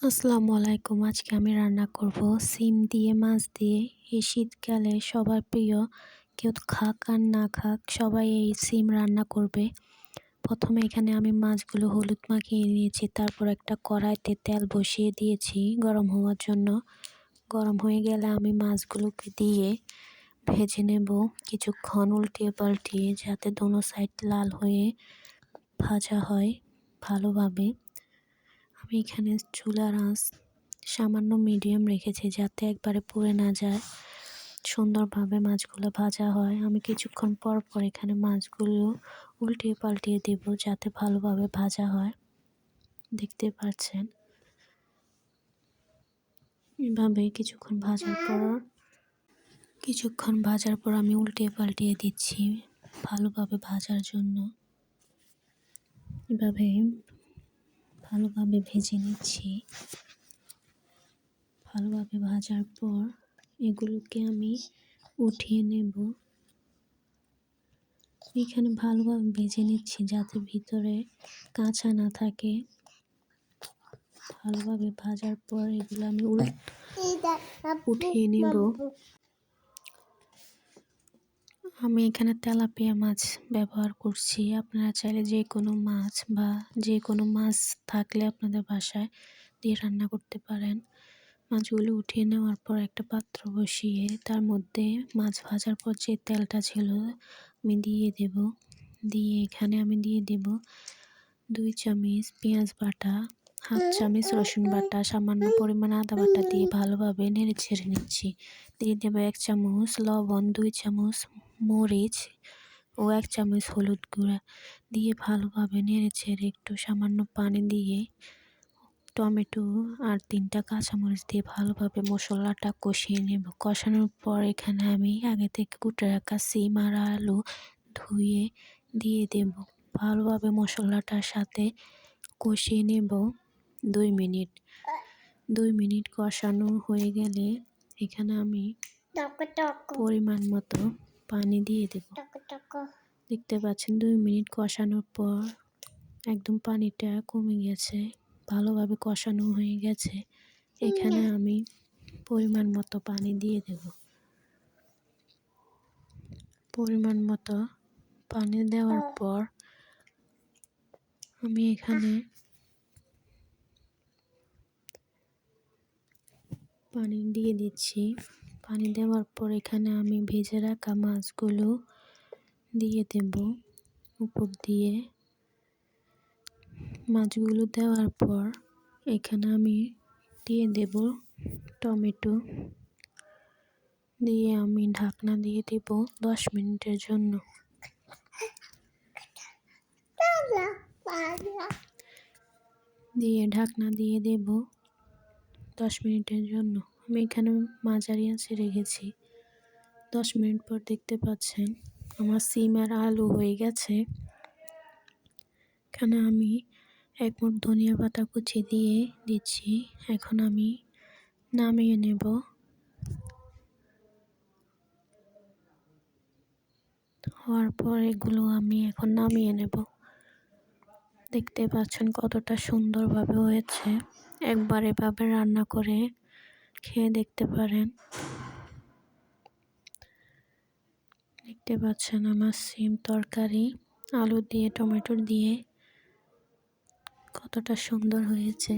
আসসালামু আলাইকুম। আজকে আমি রান্না করব সিম দিয়ে মাছ দিয়ে। এই শীতকালে সবার প্রিয়, কেউ খাক আর না খাক সবাই এই সিম রান্না করবে। প্রথমে এখানে আমি মাছগুলো হলুদ মাখিয়ে নিয়েছি, তারপর একটা কড়াইতে তেল বসিয়ে দিয়েছি গরম হওয়ার জন্য। গরম হয়ে গেলে আমি মাছগুলোকে দিয়ে ভেজে নেব কিছুক্ষণ উল্টিয়ে পাল্টিয়ে, যাতে দোনো সাইড লাল হয়ে ভাজা হয় ভালোভাবে। আমি এখানে চুলার আঁচ সামান্য মিডিয়াম রেখেছি, যাতে একবারে পুড়ে না যায়, সুন্দরভাবে মাছগুলো ভাজা হয়। আমি কিছুক্ষণ পর পর এখানে মাছগুলো উল্টিয়ে পাল্টিয়ে দেব, যাতে ভালোভাবে ভাজা হয়। দেখতে পাচ্ছেন, এভাবে কিছুক্ষণ ভাজার পর আমি উল্টিয়ে পাল্টিয়ে দিচ্ছি ভালোভাবে ভাজার জন্য। এভাবে ভালোভাবে ভেজে নিচ্ছি। ভালোভাবে ভাজার পর এগুলোকে আমি উঠিয়ে নেব। এখানে ভালোভাবে ভেজে নিচ্ছি, যাতে ভিতরে কাঁচা না থাকে। ভালোভাবে ভাজার পর এগুলো আমি উঠিয়ে নেব। আমি এখানে তেলাপিয়া মাছ ব্যবহার করছি। আপনারা চাইলে যে কোনো মাছ বা যে কোনো মাছ থাকলে আপনাদের বাসায় দিয়ে রান্না করতে পারেন। মাছগুলো উঠিয়ে নেওয়ার পর একটা পাত্র বসিয়ে তার মধ্যে মাছ ভাজার পর যে তেলটা ছিল আমি এখানে আমি দিয়ে দেব 2 চামচ পেঁয়াজ বাটা, 1/2 চামচ রসুন বাটা, সামান্য পরিমাণ আদা বাটা দিয়ে ভালোভাবে নেড়ে ছেড়ে নিচ্ছি। দিয়ে দেব 1 চামচ লবণ, 2 চামচ মরিচ ও 1 চামচ হলুদ গুঁড়া দিয়ে ভালোভাবে নেড়ে ছেড়ে একটু সামান্য পানি দিয়ে টমেটো আর 3টা কাঁচামরিচ দিয়ে ভালোভাবে মশলাটা কষিয়ে নেব। কষানোর পর এখানে আমি আগে থেকে কুটে রাখা সিম আর আলু ধুয়ে দিয়ে দেব। ভালোভাবে মশলাটার সাথে কষিয়ে নেব 2 মিনিট। 2 মিনিট কষানো হয়ে গেলে এখানে আমি পরিমাণ মতো পানি দিয়ে দেব। দেখতে পাচ্ছেন 2 মিনিট কষানোর পর একদম পানিটা কমে গেছে, ভালোভাবে কষানো হয়ে গেছে। এখানে আমি পরিমাণ মতো পানি দিয়ে দেব। পরিমাণ মতো পানি দেওয়ার পর আমি এখানে পানি দিয়ে দিচ্ছি। পানি দেওয়ার পর এখানে আমি ভেজে রাখা মাছগুলো দিয়ে দেব উপর দিয়ে। মাছগুলো দেওয়ার পর এখানে আমি দিয়ে দেব টমেটো, দিয়ে আমি ঢাকনা দিয়ে দেব 10 মিনিটের জন্য। ঢাকনা দিয়ে দেব 10 মিনিটের জন্য। আমি এখানে মাঝারি আঁচে রেখেছি। 10 মিনিট পর দেখতে পাচ্ছেন আমার সিম আর আলু হয়ে গেছে। এখানে আমি 1 মুঠ ধনিয়া পাতা কুচি দিয়ে দিচ্ছি। এখন আমি নামিয়ে নেব। হওয়ার পর এগুলো আমি এখন নামিয়ে নেব। দেখতে পাচ্ছেন কতটা সুন্দরভাবে হয়েছে। একবার এভাবে রান্না করে খেয়ে দেখতে পারেন। দেখতে পাচ্ছেন আমার সিম তরকারি আলু দিয়ে টমেটো দিয়ে কতটা সুন্দর হয়েছে।